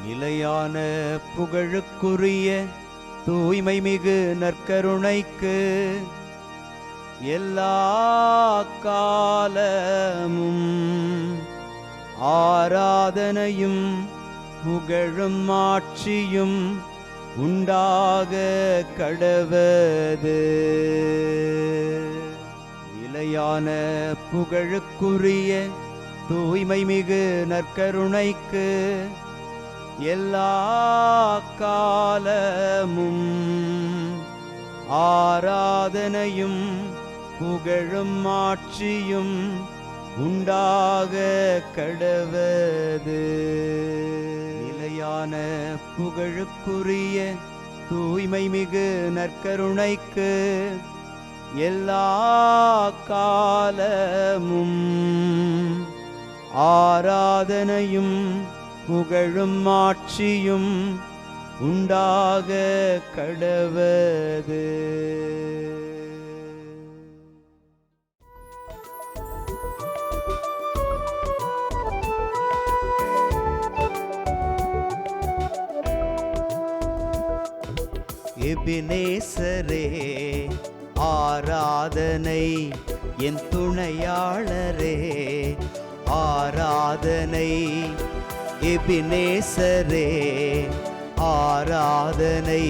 நிலையான புகழுக்குரிய தூய்மை மிகு நற்கருணைக்கு எல்லா காலமும் ஆராதனையும் புகழும் ஆட்சியும் உண்டாக கடவது. நிலையான புகழுக்குரிய தூய்மை மிகு நற்கருணைக்கு எல்லா காலமும் ஆராதனையும் புகழும் ஆட்சியும் உண்டாக கடவது. நிலையான புகழுக்குரிய தூய்மை மிகு நற்கருணைக்கு எல்லா காலமும் ஆராதனையும் புகழும் ஆட்சியும் உண்டாக கடவது. எபினேசரே ஆராதனை, என் துணையாளரே ஆராதனை. எபினேசரே ஆராதனை,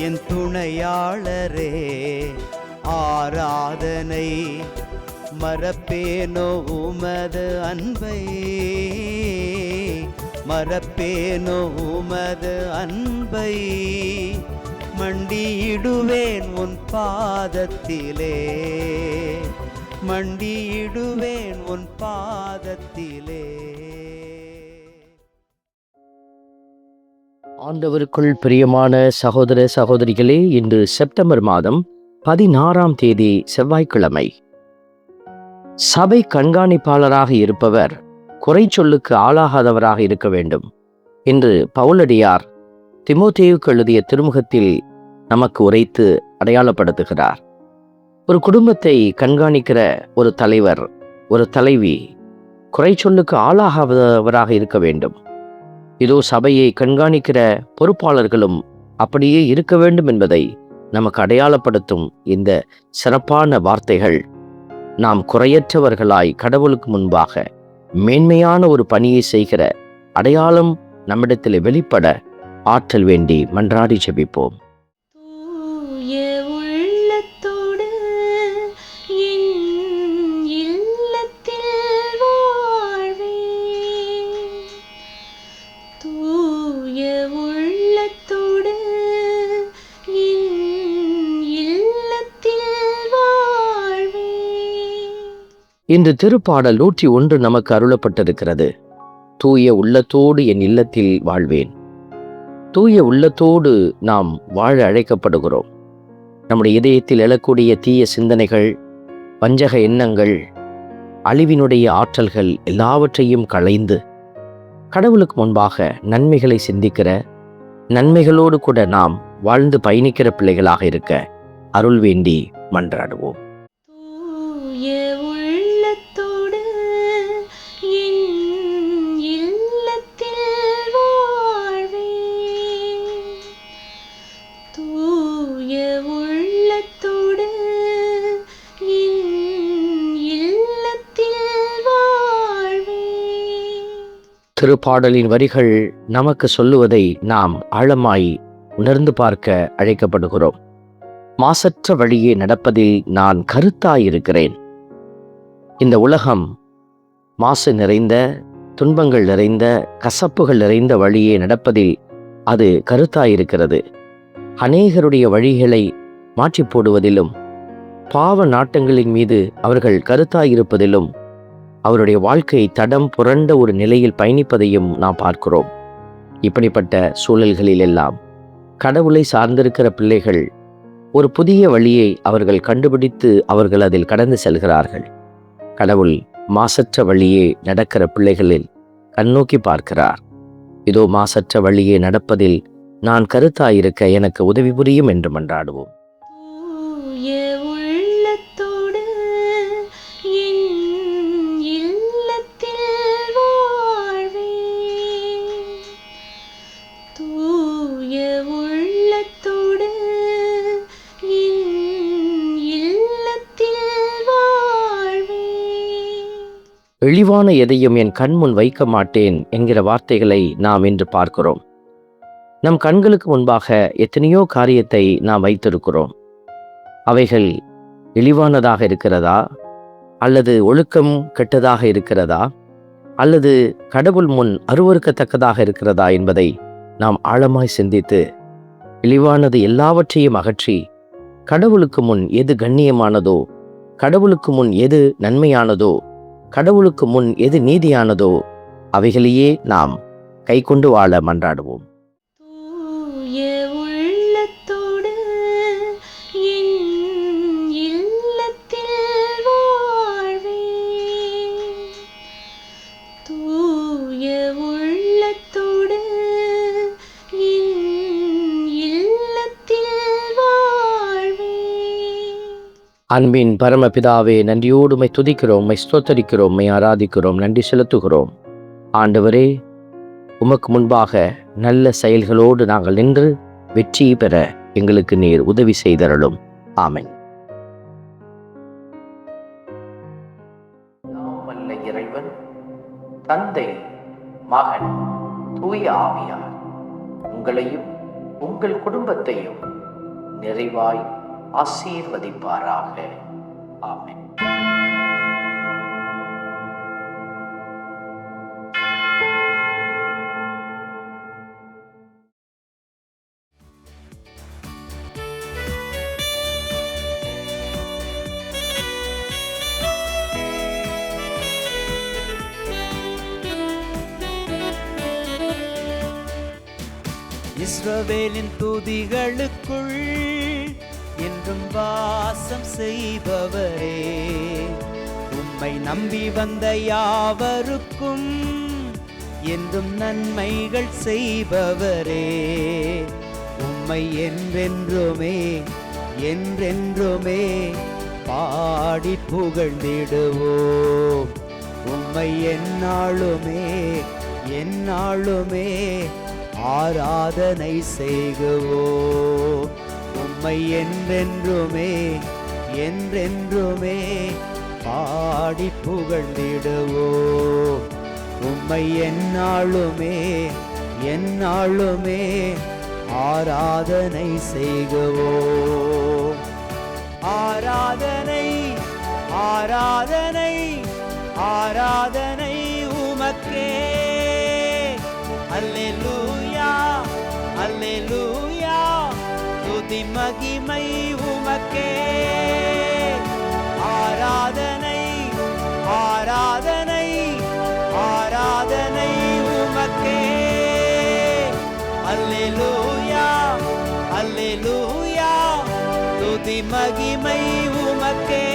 என் துணையாளரே ஆராதனை. மறப்பேனோ உமது அன்பை, மறப்பேனோ உமது அன்பை. மண்டியிடுவேன் உன் பாதத்திலே, மண்டியிடுவேன் உன் பாதத்திலே. ஆண்டவருக்குள் பிரியமான சகோதர சகோதரிகளே, இன்று செப்டம்பர் மாதம் 16ஆம் தேதி செவ்வாய்க்கிழமை. சபை கண்காணிப்பாளராக இருப்பவர் குறை சொல்லுக்கு ஆளாகாதவராக இருக்க வேண்டும் என்று பவுலடியார் தீமோத்தேயுவுக்கு எழுதிய திருமுகத்தில் நமக்கு உரைத்து அடையாளப்படுத்துகிறார். ஒரு குடும்பத்தை கண்காணிக்கிற ஒரு தலைவர், ஒரு தலைவி குறை சொல்லுக்கு ஆளாகாதவராக இருக்க வேண்டும். இதோ சபையை கண்காணிக்கிற பொறுப்பாளர்களும் அப்படியே இருக்க வேண்டும் என்பதை நமக்கு அடையாளப்படுத்தும் இந்த சிறப்பான வார்த்தைகள் நாம் குறையற்றவர்களாய் கடவுளுக்கு முன்பாக மேன்மையான ஒரு பணியை செய்கிற அடையாளம் நம்மிடத்தில் வெளிப்பட ஆற்றல் வேண்டி மன்றாடி ஜெபிப்போம். இன்று திருப்பாடல் 101 நமக்கு அருளப்பட்டிருக்கிறது. தூய உள்ளத்தோடு என் இல்லத்தில் வாழ்வேன். தூய உள்ளத்தோடு நாம் வாழ அழைக்கப்படுகிறோம். நம்முடைய இதயத்தில் எழக்கூடிய தீய சிந்தனைகள், வஞ்சக எண்ணங்கள், அழிவினுடைய ஆற்றல்கள் எல்லாவற்றையும் களைந்து கடவுளுக்கு முன்பாக நன்மைகளை சிந்திக்கிற, நன்மைகளோடு கூட நாம் வாழ்ந்து பயணிக்கிற பிள்ளைகளாக இருக்க அருள் வேண்டி மன்றாடுவோம். திருப்பாடலின் வரிகள் நமக்கு சொல்லுவதை நாம் ஆழமாய் உணர்ந்து பார்க்க அழைக்கப்படுகிறோம். மாசற்ற வழியே நடப்பதில் நான் கருத்தாயிருக்கிறேன். இந்த உலகம் மாசு நிறைந்த, துன்பங்கள் நிறைந்த, கசப்புகள் நிறைந்த வழியே நடப்பதில் அது கருத்தாயிருக்கிறது. அநேகருடைய வழிகளை மாற்றி போடுவதிலும், பாவ நாட்டங்களின் மீது அவர்கள் கருத்தாயிருப்பதிலும், அவருடைய வாழ்க்கை தடம் புரண்ட ஒரு நிலையில் பயணிப்பதையும் நாம் பார்க்கிறோம். இப்படிப்பட்ட சூழல்களில் எல்லாம் கடவுளை சார்ந்திருக்கிற பிள்ளைகள் ஒரு புதிய வழியை அவர்கள் கண்டுபிடித்து அவர்கள் அதில் கடந்து செல்கிறார்கள். கடவுள் மாசற்ற வழியே நடக்கிற பிள்ளைகளில் கண்ணோக்கி பார்க்கிறார். இதோ மாசற்ற வழியே நடப்பதில் நான் கருத்தாயிருக்க எனக்கு உதவி புரியும் என்று மன்றாடுவோம். இழிவான எதையும் என் கண்முன் வைக்க மாட்டேன் என்கிற வார்த்தைகளை நாம் இன்று பார்க்கிறோம். நம் கண்களுக்கு முன்பாக எத்தனையோ காரியத்தை நாம் வைத்திருக்கிறோம். அவைகள் இழிவானதாக இருக்கிறதா, அல்லது ஒழுக்கம் கெட்டதாக இருக்கிறதா, அல்லது கடவுள் முன் அருவருக்கத்தக்கதாக இருக்கிறதா என்பதை நாம் ஆழமாய் சிந்தித்து இழிவானது எல்லாவற்றையும் அகற்றி கடவுளுக்கு முன் எது கண்ணியமானதோ, கடவுளுக்கு முன் எது நன்மையானதோ, கடவுளுக்கு முன் எது நீதியானதோ அவைகளையே நாம் கைக்கொண்டு வாழ மன்றாடுவோம். தூய உள்ளத்தோடு என் இல்லத்தில் வாழ்வேன். தூய உள்ளத்தோடு என் இல்லத்தில் வாழ்வேன். அன்பின் பரமபிதாவே, நன்றியோடு உம்மை துதிக்கிறோம், உம்மை ஸ்தோத்தரிக்கிறோம், உம்மை ஆராதிக்கிறோம், நன்றி செலுத்துகிறோம். ஆண்டவரே, உமக்கு முன்பாக நல்ல செயல்களோடு நாங்கள் நின்று வெற்றி பெற எங்களுக்கு நீர் உதவி செய்தருளும். ஆமென். வல்ல இறைவன், தந்தை, மகன், தூய ஆவியார் உங்களையும் உங்கள் குடும்பத்தையும் நிறைவாய் ஆசீர்வதிப்பாராக. ஆமென். இஸ்ரவேலின் துதிகளுக்குள் என்றும் வாசம் செய்பவரே, உம்மை நம்பி வந்த யாவருக்கும் என்றும் நன்மைகள் செய்பவரே, உம்மை என்றென்றுமே என்றென்றுமே பாடி புகழ்ந்திடுவோம். உம்மை எந்நாளுமே எந்நாளுமே ஆராதனை செய்குவோம். உம்மை என்றென்றுமே என்றென்றுமே பாடி புகழ்ந்திடுவோம். உம்மை எந்நாளுமே எந்நாளுமே ஆராதனை செய்குவோம். ஆராதனை ஆராதனை ஆராதனை உமக்கே. அல்லேலூயா அல்லேலூயா, துதி மகிமை உமக்கே. ஆராதனை ஆராதனை ஆராதனை உமக்கே. அல்லேலூயா அல்லேலூயா, துதி மகிமை உமக்கே.